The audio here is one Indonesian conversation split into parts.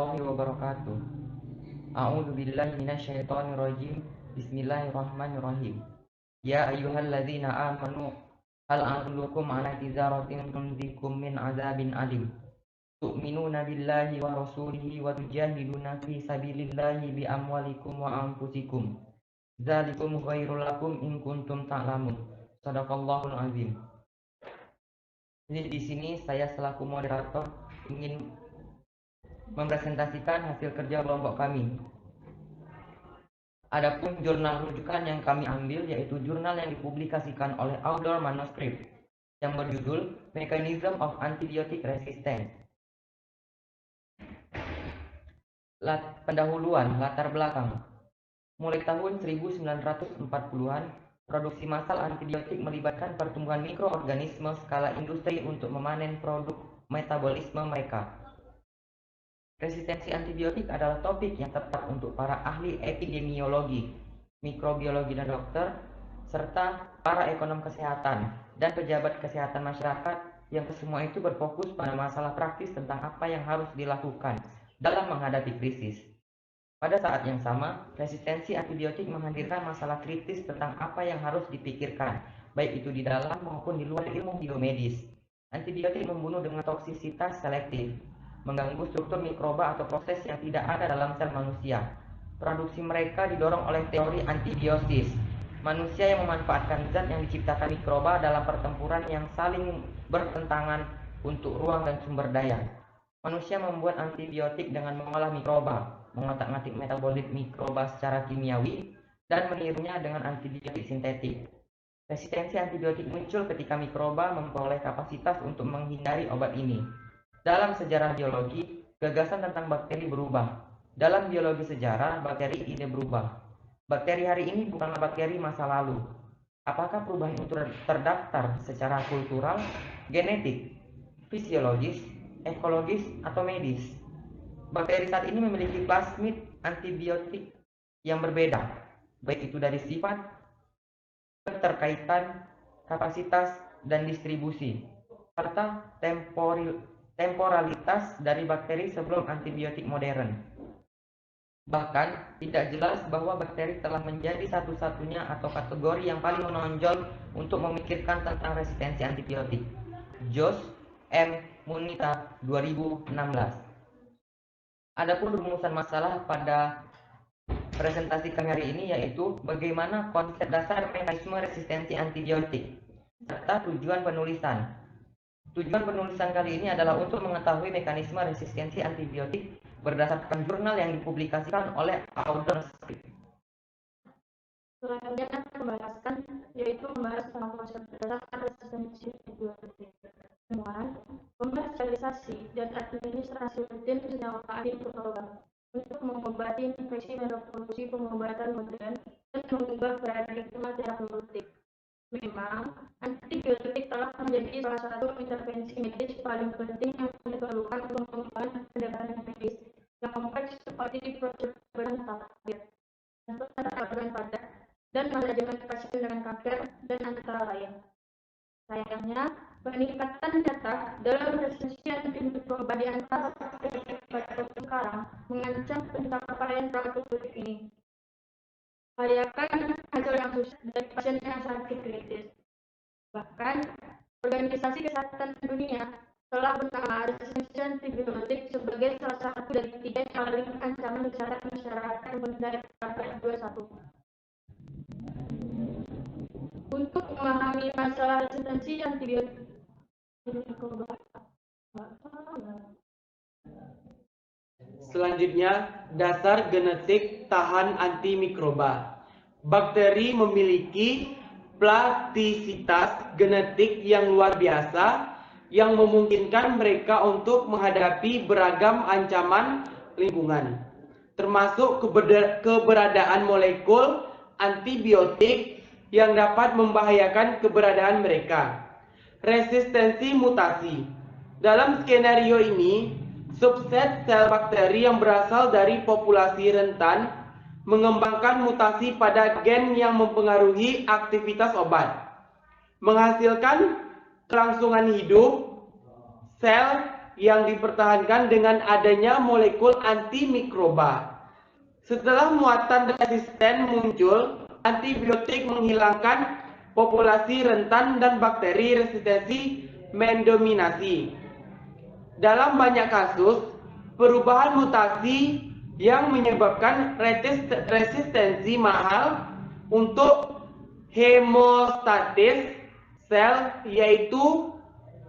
warahmatullahi wabarakatuh. A'udzu billahi minasyaitonir rajim. Bismillahirrahmanirrahim. Ya ayyuhalladzina amanu hal adullukum ala tijaratin tunjikum min azabin alim. Tu'minuna billahi wa rasulihi wa tujahiduna fi sabilillahi bi amwalikum wa anfusikum. Dzalikum khairul lakum in kuntum ta'lamun. Shadaqallahul azim. Jadi di sini saya selaku moderator ingin mempresentasikan hasil kerja kelompok kami. Adapun jurnal rujukan yang kami ambil yaitu jurnal yang dipublikasikan oleh Outdoor Manuscript yang berjudul Mechanism of Antibiotic Resistance. Pendahuluan, latar belakang. Mulai tahun 1940-an, produksi massal antibiotik melibatkan pertumbuhan mikroorganisme skala industri untuk memanen produk metabolisme mereka. Resistensi antibiotik adalah topik yang tepat untuk para ahli epidemiologi, mikrobiologi dan dokter, serta para ekonom kesehatan dan pejabat kesehatan masyarakat yang kesemua itu berfokus pada masalah praktis tentang apa yang harus dilakukan dalam menghadapi krisis. Pada saat yang sama, resistensi antibiotik menghadirkan masalah kritis tentang apa yang harus dipikirkan, baik itu di dalam maupun di luar ilmu biomedis. Antibiotik membunuh dengan toksisitas selektif, mengganggu struktur mikroba atau proses yang tidak ada dalam sel manusia. Produksi mereka didorong oleh teori antibiosis. Manusia yang memanfaatkan zat yang diciptakan mikroba dalam pertempuran yang saling bertentangan untuk ruang dan sumber daya. Manusia membuat antibiotik dengan mengolah mikroba, mengotak-atik metabolit mikroba secara kimiawi, dan menirunya dengan antibiotik sintetik. Resistensi antibiotik muncul ketika mikroba memperoleh kapasitas untuk menghindari obat ini. Dalam sejarah biologi, gagasan tentang bakteri berubah. Dalam biologi sejarah, bakteri ini berubah. Bakteri hari ini bukanlah bakteri masa lalu. Apakah perubahan itu terdaftar secara kultural, genetik, fisiologis, ekologis, atau medis? Bakteri saat ini memiliki plasmid antibiotik yang berbeda, baik itu dari sifat, keterkaitan, kapasitas, dan distribusi, serta temporalitas dari bakteri sebelum antibiotik modern. Bahkan, tidak jelas bahwa bakteri telah menjadi satu-satunya atau kategori yang paling menonjol untuk memikirkan tentang resistensi antibiotik. Josh M. Munita 2016. Adapun rumusan masalah pada presentasi kami hari ini yaitu bagaimana konsep dasar mekanisme resistensi antibiotik serta tujuan penulisan. Tujuan penulisan kali ini adalah untuk mengetahui mekanisme resistensi antibiotik berdasarkan jurnal yang dipublikasikan oleh Outdoor Manuscript. Selanjutnya pembahasan yaitu membahas tentang konsep dasar resistensi antibiotik, temuan, komersialisasi dan administrasi rutin senyawa antimikroba untuk mengobati infeksi dan reproduksi pengobatan modern dan mengubah paradigma terapeutik. Memang, antibiotik telah menjadi salah satu intervensi medis paling penting yang diperlukan untuk mengembangkan pendekatan medis yang kompleks seperti pencegahan kanker, penanganan padat, dan manajemen pasien dengan kanker dan antara lain. Sayangnya, peningkatan data dalam resistensi antimikroba di antara pada sekarang mengancam pencapaian terapeutik ini. Membahayakan hasil yang susah dari pasien yang sakit kritis. Bahkan, Organisasi Kesehatan Dunia telah bernama resistensi antibiotik sebagai salah satu dari 3 yang paling ancaman kesehatan masyarakat mulai abad 21. Untuk memahami masalah resistensi antibiotik, selanjutnya, dasar genetik tahan antimikroba. Bakteri memiliki plastisitas genetik yang luar biasa yang memungkinkan mereka untuk menghadapi beragam ancaman lingkungan, termasuk keberadaan molekul antibiotik yang dapat membahayakan keberadaan mereka. Resistensi mutasi. Dalam skenario ini, subset sel bakteri yang berasal dari populasi rentan mengembangkan mutasi pada gen yang mempengaruhi aktivitas obat, menghasilkan kelangsungan hidup sel yang dipertahankan dengan adanya molekul antimikroba. Setelah muatan resisten muncul, antibiotik menghilangkan populasi rentan dan bakteri resistensi mendominasi. Dalam banyak kasus, perubahan mutasi yang menyebabkan resistensi mahal untuk hemostatis sel, yaitu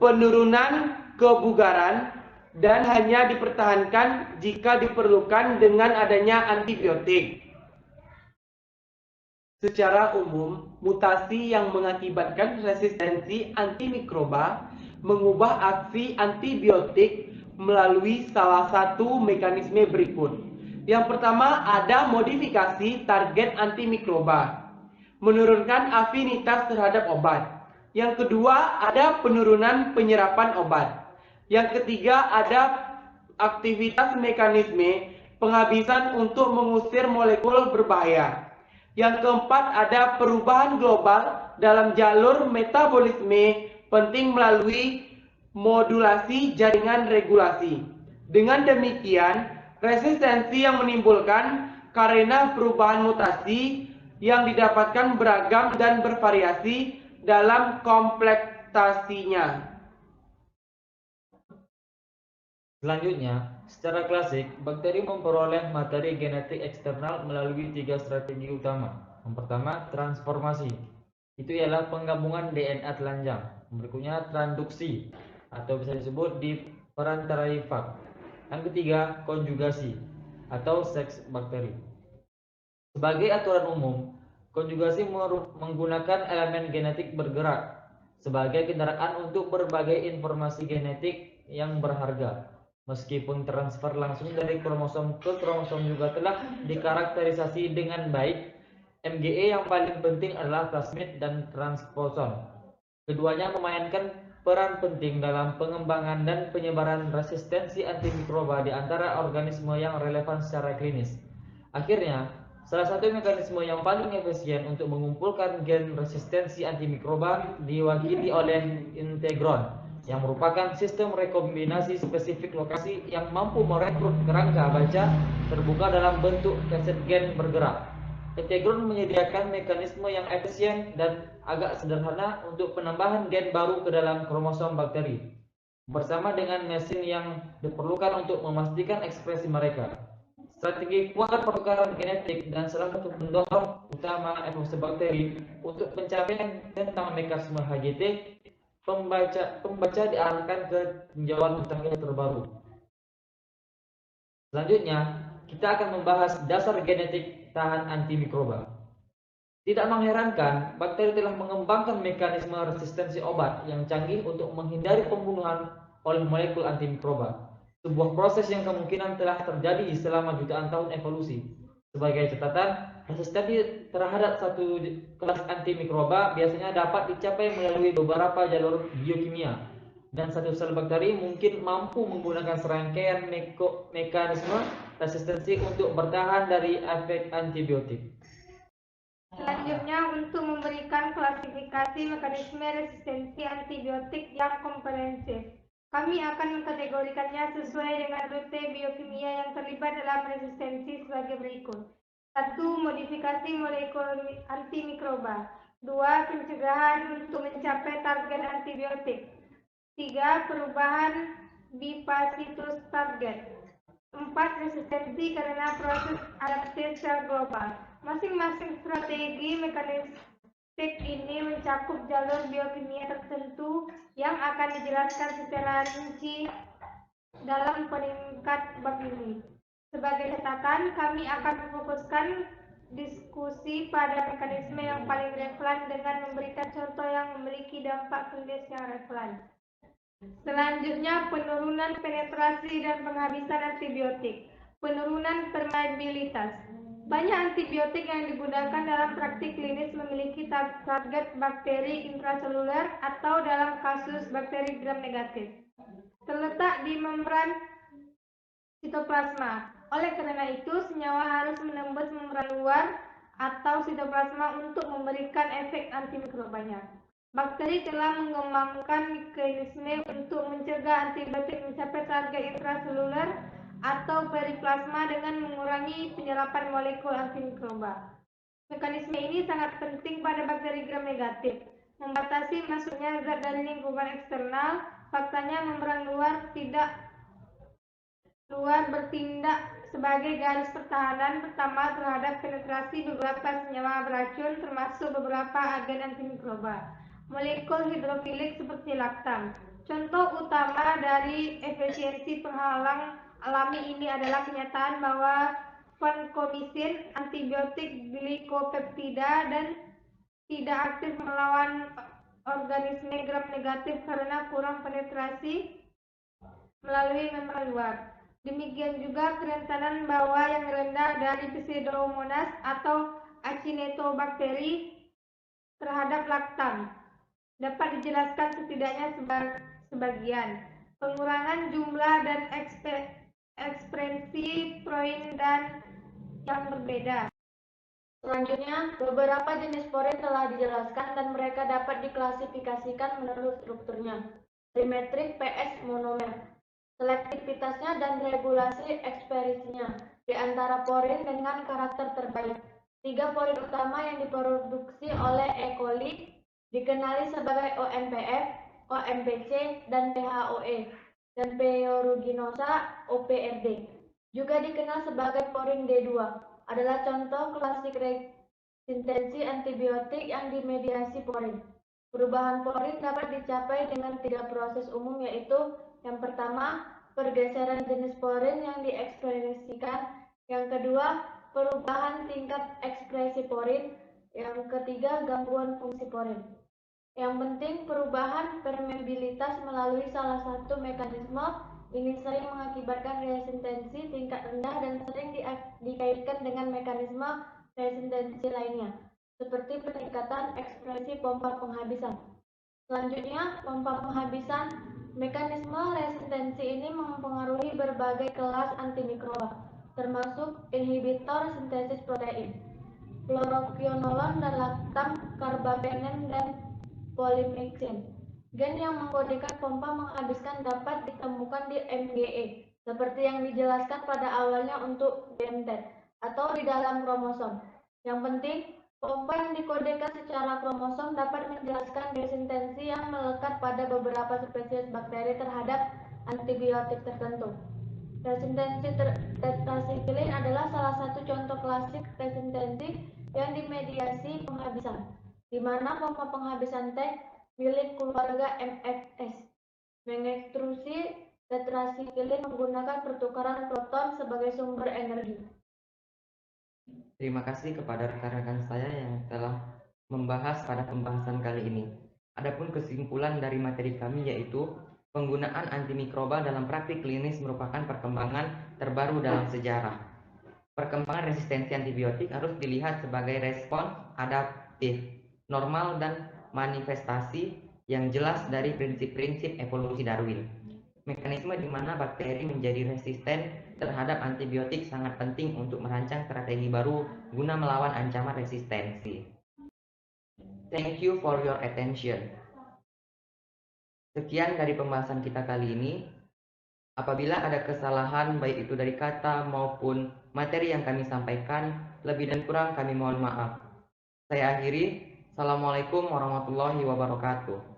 penurunan kebugaran, dan hanya dipertahankan jika diperlukan dengan adanya antibiotik. Secara umum, mutasi yang mengakibatkan resistensi antimikroba mengubah aksi antibiotik melalui salah satu mekanisme berikut. Yang pertama, ada modifikasi target antimikroba, menurunkan afinitas terhadap obat. Yang kedua, ada penurunan penyerapan obat. Yang ketiga, ada aktivitas mekanisme penghabisan untuk mengusir molekul berbahaya. Yang keempat, ada perubahan global dalam jalur metabolisme penting melalui modulasi jaringan regulasi. Dengan demikian, resistensi yang menimbulkan karena perubahan mutasi yang didapatkan beragam dan bervariasi dalam komplektasinya. Selanjutnya, secara klasik, bakteri memperoleh materi genetik eksternal melalui 3 strategi utama. Yang pertama, transformasi. Itu ialah penggabungan DNA telanjang. Berikutnya, transduksi atau bisa disebut diperantarai fag. Yang ketiga, konjugasi atau seks bakteri. Sebagai aturan umum, konjugasi menggunakan elemen genetik bergerak sebagai kendaraan untuk berbagai informasi genetik yang berharga. Meskipun transfer langsung dari kromosom ke kromosom juga telah dikarakterisasi dengan baik, MGE yang paling penting adalah plasmid dan transposon. Keduanya memainkan peran penting dalam pengembangan dan penyebaran resistensi antimikroba di antara organisme yang relevan secara klinis. Akhirnya, salah satu mekanisme yang paling efisien untuk mengumpulkan gen resistensi antimikroba diwakili oleh integron, yang merupakan sistem rekombinasi spesifik lokasi yang mampu merekrut kerangka baca terbuka dalam bentuk kaset gen bergerak. Integron menyediakan mekanisme yang efisien dan agak sederhana untuk penambahan gen baru ke dalam kromosom bakteri, bersama dengan mesin yang diperlukan untuk memastikan ekspresi mereka. Strategi kuat pertukaran genetik dan salah satu pendorong utama evolusi bakteri untuk pencapaian tentang mekanisme HGT, pembaca diarahkan ke tinjauan canggih terbaru. Selanjutnya, kita akan membahas dasar genetik tahan antimikroba. Tidak mengherankan, bakteri telah mengembangkan mekanisme resistensi obat yang canggih untuk menghindari pembunuhan oleh molekul antimikroba. Sebuah proses yang kemungkinan telah terjadi selama jutaan tahun evolusi. Sebagai catatan, resistensi terhadap satu kelas antimikroba biasanya dapat dicapai melalui beberapa jalur biokimia, dan satu sel bakteri mungkin mampu menggunakan serangkaian mekanisme resistensi untuk bertahan dari efek antibiotik. Selanjutnya, untuk memberikan klasifikasi mekanisme resistensi antibiotik yang komprehensif, kami akan mengkategorikannya sesuai dengan rute biokimia yang terlibat dalam resistensi sebagai berikut. 1. Modifikasi molekul antimikroba. 2. Pencegahan untuk mencapai target antibiotik. 3. Perubahan bifasitus target. 4. Resistensi karena proses adaptasi sel global. Masing-masing strategi mekanistik ini mencakup jalur biokimia tertentu yang akan dijelaskan secara rinci dalam peningkat bab ini. Sebagai catatan, kami akan memfokuskan diskusi pada mekanisme yang paling relevan dengan memberikan contoh yang memiliki dampak klinis yang relevan. Selanjutnya, penurunan penetrasi dan penghabisan antibiotik. Penurunan permeabilitas. Banyak antibiotik yang digunakan dalam praktik klinis memiliki target bakteri intraseluler atau dalam kasus bakteri gram negatif terletak di membran sitoplasma. Oleh karena itu, senyawa harus menembus membran luar atau sitoplasma untuk memberikan efek antimikrobanya. Bakteri telah mengembangkan mekanisme untuk mencegah antibiotik mencapai target intraseluler atau periplasma dengan mengurangi penyerapan molekul antimikroba. Mekanisme ini sangat penting pada bakteri gram negatif, membatasi masuknya zat dari lingkungan eksternal. Faktanya membrana luar bertindak sebagai garis pertahanan pertama terhadap penetrasi beberapa senyawa beracun termasuk beberapa agen antimikroba molekul hidrofilik seperti laktam. Contoh utama dari efisiensi penghalang alami ini adalah kenyataan bahwa vancomycin, antibiotik glikopeptida, dan tidak aktif melawan organisme gram negatif karena kurang penetrasi melalui membran luar. Demikian juga kerentanan bawah yang rendah dari Pseudomonas atau Acinetobacter terhadap laktam dapat dijelaskan setidaknya sebagian. Pengurangan jumlah dan ekspresi protein dan yang berbeda. Selanjutnya, beberapa jenis porin telah dijelaskan dan mereka dapat diklasifikasikan menurut strukturnya. Trimetrik PS monomer, selektivitasnya dan regulasi ekspresinya di antara porin dengan karakter terbaik. 3 porin utama yang diproduksi oleh E. coli dikenali sebagai ONPF, OMPC, dan PHOE, dan Pyoruginosa OPRD. Juga dikenal sebagai porin D2, adalah contoh klasik resistensi antibiotik yang dimediasi porin. Perubahan porin dapat dicapai dengan 3 proses umum, yaitu yang pertama, pergeseran jenis porin yang diekspresikan, yang kedua, perubahan tingkat ekspresi porin, yang ketiga, gangguan fungsi porin. Yang penting, perubahan permeabilitas melalui salah satu mekanisme ini sering mengakibatkan resistensi tingkat rendah dan sering dikaitkan dengan mekanisme resistensi lainnya, seperti peningkatan ekspresi pompa penghabisan. Selanjutnya, pompa penghabisan. Mekanisme resistensi ini mempengaruhi berbagai kelas antimikroba, termasuk inhibitor sintesis protein, fluoroquinolone dan laktam, carbapenem, dan polymyxin. Gen yang mengkodekan pompa menghabiskan dapat ditemukan di MGE, seperti yang dijelaskan pada awalnya untuk DMT, atau di dalam kromosom. Yang penting, pompa yang dikodekan secara kromosom dapat menjelaskan resistensi yang melekat pada beberapa spesies bakteri terhadap antibiotik tertentu. Resistensi tetrasiklin adalah salah satu contoh klasik resistensi yang dimediasi penghabisan, di mana pompa penghabisan T milik keluarga MFS mengekstrusi tetrasiklin menggunakan pertukaran proton sebagai sumber energi. Terima kasih kepada rekan-rekan saya yang telah membahas pada pembahasan kali ini. Adapun kesimpulan dari materi kami yaitu penggunaan antimikroba dalam praktik klinis merupakan perkembangan terbaru dalam sejarah. Perkembangan resistensi antibiotik harus dilihat sebagai respons adaptif, normal, dan manifestasi yang jelas dari prinsip-prinsip evolusi Darwin. Mekanisme di mana bakteri menjadi resisten terhadap antibiotik sangat penting untuk merancang strategi baru guna melawan ancaman resistensi. Thank you for your attention. Sekian dari pembahasan kita kali ini. Apabila ada kesalahan baik itu dari kata maupun materi yang kami sampaikan, lebih dan kurang kami mohon maaf. Saya akhiri. Assalamualaikum warahmatullahi wabarakatuh.